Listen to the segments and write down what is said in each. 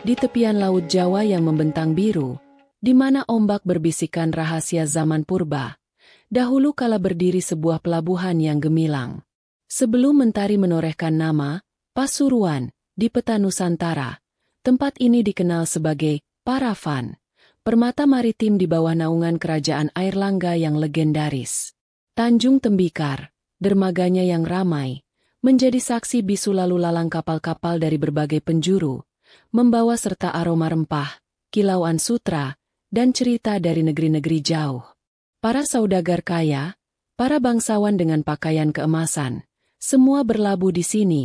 di tepian Laut Jawa yang membentang biru, di mana ombak berbisikan rahasia zaman purba, dahulu kala berdiri sebuah pelabuhan yang gemilang. Sebelum mentari menorehkan nama, Pasuruan, di peta Nusantara, tempat ini dikenal sebagai Paravan, permata maritim di bawah naungan kerajaan Airlangga yang legendaris. Tanjung Tembikar, dermaganya yang ramai, menjadi saksi bisu lalu lalang kapal-kapal dari berbagai penjuru, membawa serta aroma rempah, kilauan sutra, dan cerita dari negeri-negeri jauh. Para saudagar kaya, para bangsawan dengan pakaian keemasan, semua berlabuh di sini,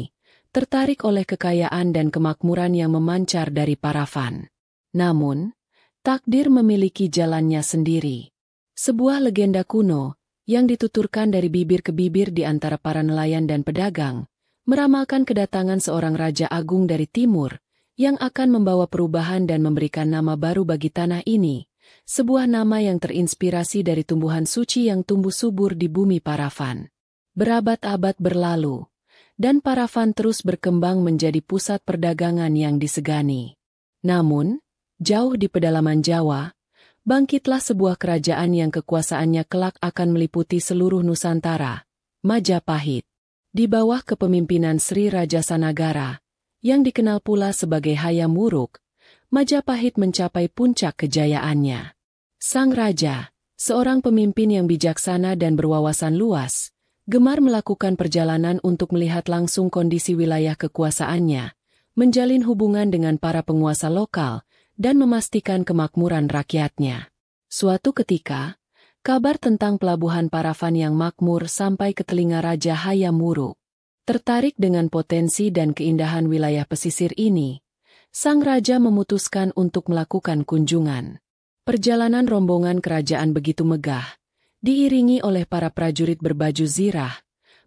tertarik oleh kekayaan dan kemakmuran yang memancar dari Paravan. Namun, takdir memiliki jalannya sendiri. Sebuah legenda kuno, yang dituturkan dari bibir ke bibir di antara para nelayan dan pedagang, meramalkan kedatangan seorang raja agung dari timur, yang akan membawa perubahan dan memberikan nama baru bagi tanah ini, sebuah nama yang terinspirasi dari tumbuhan suci yang tumbuh subur di bumi Paravan. Berabad-abad berlalu, dan Paravan terus berkembang menjadi pusat perdagangan yang disegani. Namun, jauh di pedalaman Jawa, bangkitlah sebuah kerajaan yang kekuasaannya kelak akan meliputi seluruh Nusantara, Majapahit. Di bawah kepemimpinan Sri Raja Sanagara, yang dikenal pula sebagai Hayam Wuruk, Majapahit mencapai puncak kejayaannya. Sang Raja, seorang pemimpin yang bijaksana dan berwawasan luas, gemar melakukan perjalanan untuk melihat langsung kondisi wilayah kekuasaannya, menjalin hubungan dengan para penguasa lokal, dan memastikan kemakmuran rakyatnya. Suatu ketika, kabar tentang pelabuhan Paravan yang makmur sampai ke telinga Raja Hayam Wuruk. Tertarik dengan potensi dan keindahan wilayah pesisir ini, sang raja memutuskan untuk melakukan kunjungan. Perjalanan rombongan kerajaan begitu megah, diiringi oleh para prajurit berbaju zirah,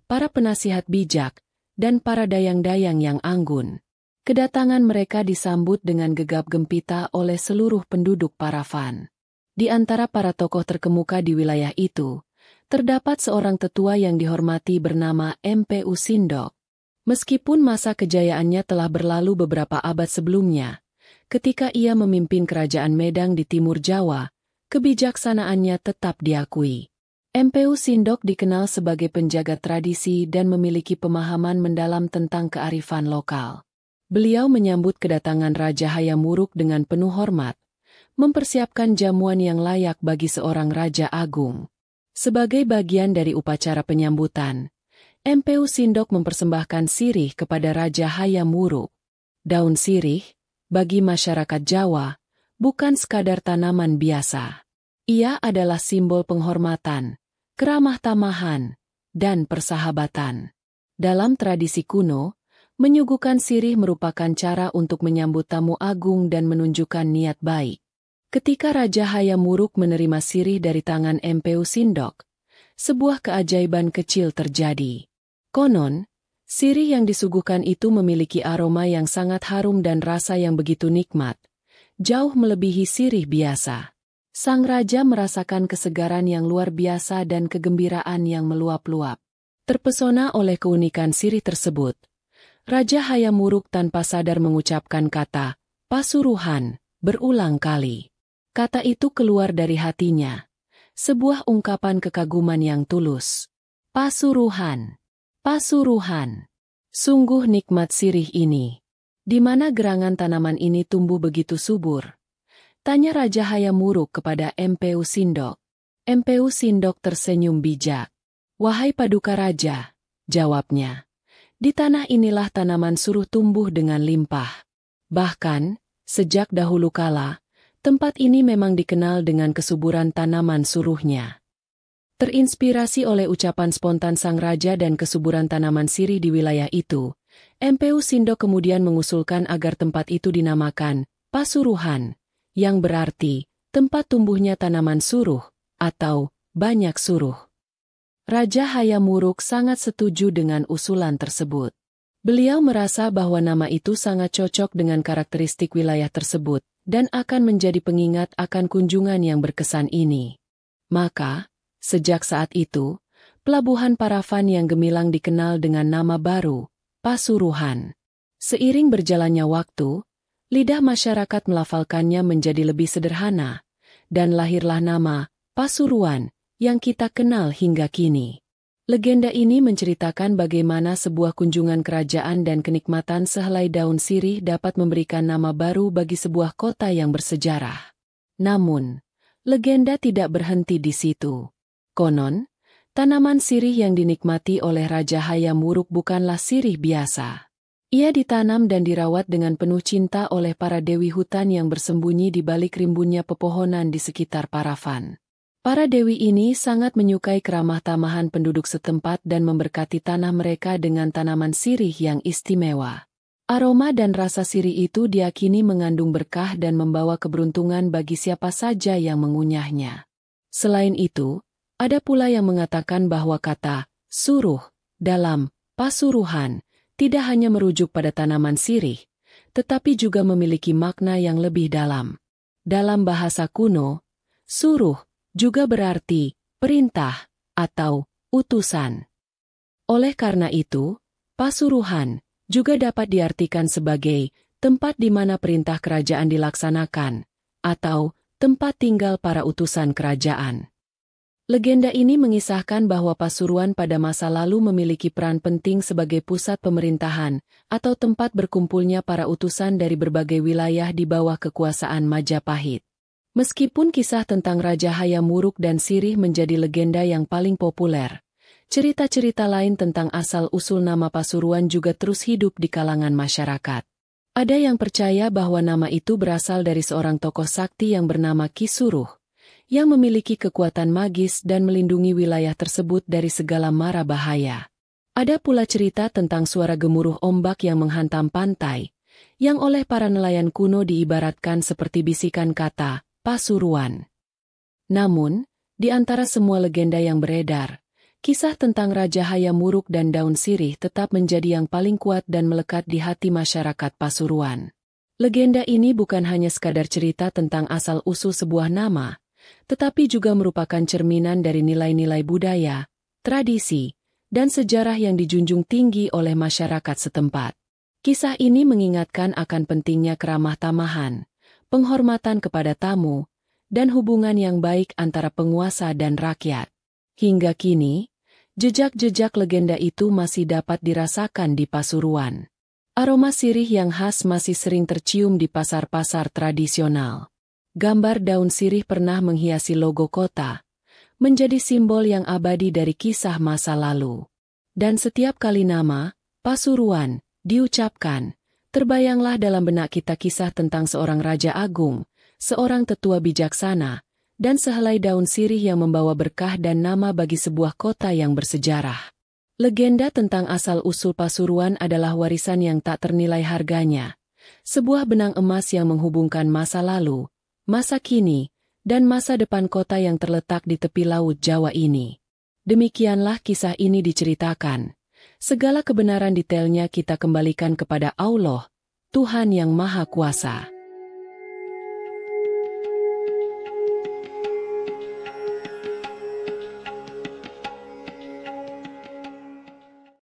para penasihat bijak, dan para dayang-dayang yang anggun. Kedatangan mereka disambut dengan gegap gempita oleh seluruh penduduk Paravan. Di antara para tokoh terkemuka di wilayah itu, terdapat seorang tetua yang dihormati bernama Mpu Sindok. Meskipun masa kejayaannya telah berlalu beberapa abad sebelumnya, ketika ia memimpin kerajaan Medang di timur Jawa, kebijaksanaannya tetap diakui. Mpu Sindok dikenal sebagai penjaga tradisi dan memiliki pemahaman mendalam tentang kearifan lokal. Beliau menyambut kedatangan Raja Hayam Wuruk dengan penuh hormat, mempersiapkan jamuan yang layak bagi seorang Raja Agung. Sebagai bagian dari upacara penyambutan, Mpu Sindok mempersembahkan sirih kepada Raja Hayam Wuruk. Daun sirih, bagi masyarakat Jawa, bukan sekadar tanaman biasa. Ia adalah simbol penghormatan, keramah tamahan, dan persahabatan. Dalam tradisi kuno, menyuguhkan sirih merupakan cara untuk menyambut tamu agung dan menunjukkan niat baik. Ketika Raja Hayam Wuruk menerima sirih dari tangan Mpu Sindok, sebuah keajaiban kecil terjadi. Konon, sirih yang disuguhkan itu memiliki aroma yang sangat harum dan rasa yang begitu nikmat, jauh melebihi sirih biasa. Sang raja merasakan kesegaran yang luar biasa dan kegembiraan yang meluap-luap. Terpesona oleh keunikan sirih tersebut, Raja Hayam Wuruk tanpa sadar mengucapkan kata Pasuruhan berulang kali. Kata itu keluar dari hatinya, sebuah ungkapan kekaguman yang tulus. Pasuruhan, Pasuruhan. Sungguh nikmat sirih ini. Di mana gerangan tanaman ini tumbuh begitu subur? Tanya Raja Hayam Wuruk kepada Mpu Sindok. Mpu Sindok tersenyum bijak. Wahai Paduka Raja, jawabnya. Di tanah inilah tanaman suruh tumbuh dengan limpah. Bahkan, sejak dahulu kala, tempat ini memang dikenal dengan kesuburan tanaman suruhnya. Terinspirasi oleh ucapan spontan sang raja dan kesuburan tanaman sirih di wilayah itu, Mpu Sindok kemudian mengusulkan agar tempat itu dinamakan Pasuruhan, yang berarti tempat tumbuhnya tanaman suruh, atau banyak suruh. Raja Hayam Wuruk sangat setuju dengan usulan tersebut. Beliau merasa bahwa nama itu sangat cocok dengan karakteristik wilayah tersebut, dan akan menjadi pengingat akan kunjungan yang berkesan ini. Maka, sejak saat itu, pelabuhan Paravan yang gemilang dikenal dengan nama baru, Pasuruhan. Seiring berjalannya waktu, Lidah masyarakat melafalkannya menjadi lebih sederhana, dan lahirlah nama Pasuruan yang kita kenal hingga kini. Legenda ini menceritakan bagaimana sebuah kunjungan kerajaan dan kenikmatan sehelai daun sirih dapat memberikan nama baru bagi sebuah kota yang bersejarah. Namun, legenda tidak berhenti di situ. Konon, tanaman sirih yang dinikmati oleh Raja Hayam Wuruk bukanlah sirih biasa. Ia ditanam dan dirawat dengan penuh cinta oleh para dewi hutan yang bersembunyi di balik rimbunnya pepohonan di sekitar Paravan. Para dewi ini sangat menyukai keramah tamahan penduduk setempat dan memberkati tanah mereka dengan tanaman sirih yang istimewa. Aroma dan rasa sirih itu diyakini mengandung berkah dan membawa keberuntungan bagi siapa saja yang mengunyahnya. Selain itu, ada pula yang mengatakan bahwa kata suruh dalam Pasuruhan tidak hanya merujuk pada tanaman sirih, tetapi juga memiliki makna yang lebih dalam. Dalam bahasa kuno, suruh juga berarti perintah atau utusan. Oleh karena itu, Pasuruhan juga dapat diartikan sebagai tempat di mana perintah kerajaan dilaksanakan, atau tempat tinggal para utusan kerajaan. Legenda ini mengisahkan bahwa Pasuruan pada masa lalu memiliki peran penting sebagai pusat pemerintahan atau tempat berkumpulnya para utusan dari berbagai wilayah di bawah kekuasaan Majapahit. Meskipun kisah tentang Raja Hayam Wuruk dan sirih menjadi legenda yang paling populer, cerita-cerita lain tentang asal-usul nama Pasuruan juga terus hidup di kalangan masyarakat. Ada yang percaya bahwa nama itu berasal dari seorang tokoh sakti yang bernama Ki Suruh, yang memiliki kekuatan magis dan melindungi wilayah tersebut dari segala mara bahaya. Ada pula cerita tentang suara gemuruh ombak yang menghantam pantai, yang oleh para nelayan kuno diibaratkan seperti bisikan kata, Pasuruan. Namun, di antara semua legenda yang beredar, kisah tentang Raja Hayam Wuruk dan daun sirih tetap menjadi yang paling kuat dan melekat di hati masyarakat Pasuruan. Legenda ini bukan hanya sekadar cerita tentang asal-usul sebuah nama, tetapi juga merupakan cerminan dari nilai-nilai budaya, tradisi, dan sejarah yang dijunjung tinggi oleh masyarakat setempat. Kisah ini mengingatkan akan pentingnya keramah tamahan, penghormatan kepada tamu, dan hubungan yang baik antara penguasa dan rakyat. Hingga kini, jejak-jejak legenda itu masih dapat dirasakan di Pasuruan. Aroma sirih yang khas masih sering tercium di pasar-pasar tradisional. Gambar daun sirih pernah menghiasi logo kota, menjadi simbol yang abadi dari kisah masa lalu. Dan setiap kali nama Pasuruan diucapkan, terbayanglah dalam benak kita kisah tentang seorang raja agung, seorang tetua bijaksana, dan sehelai daun sirih yang membawa berkah dan nama bagi sebuah kota yang bersejarah. Legenda tentang asal-usul Pasuruan adalah warisan yang tak ternilai harganya, sebuah benang emas yang menghubungkan masa lalu, masa kini, dan masa depan kota yang terletak di tepi laut Jawa ini. Demikianlah kisah ini diceritakan. Segala kebenaran detailnya kita kembalikan kepada Allah, Tuhan yang Maha Kuasa.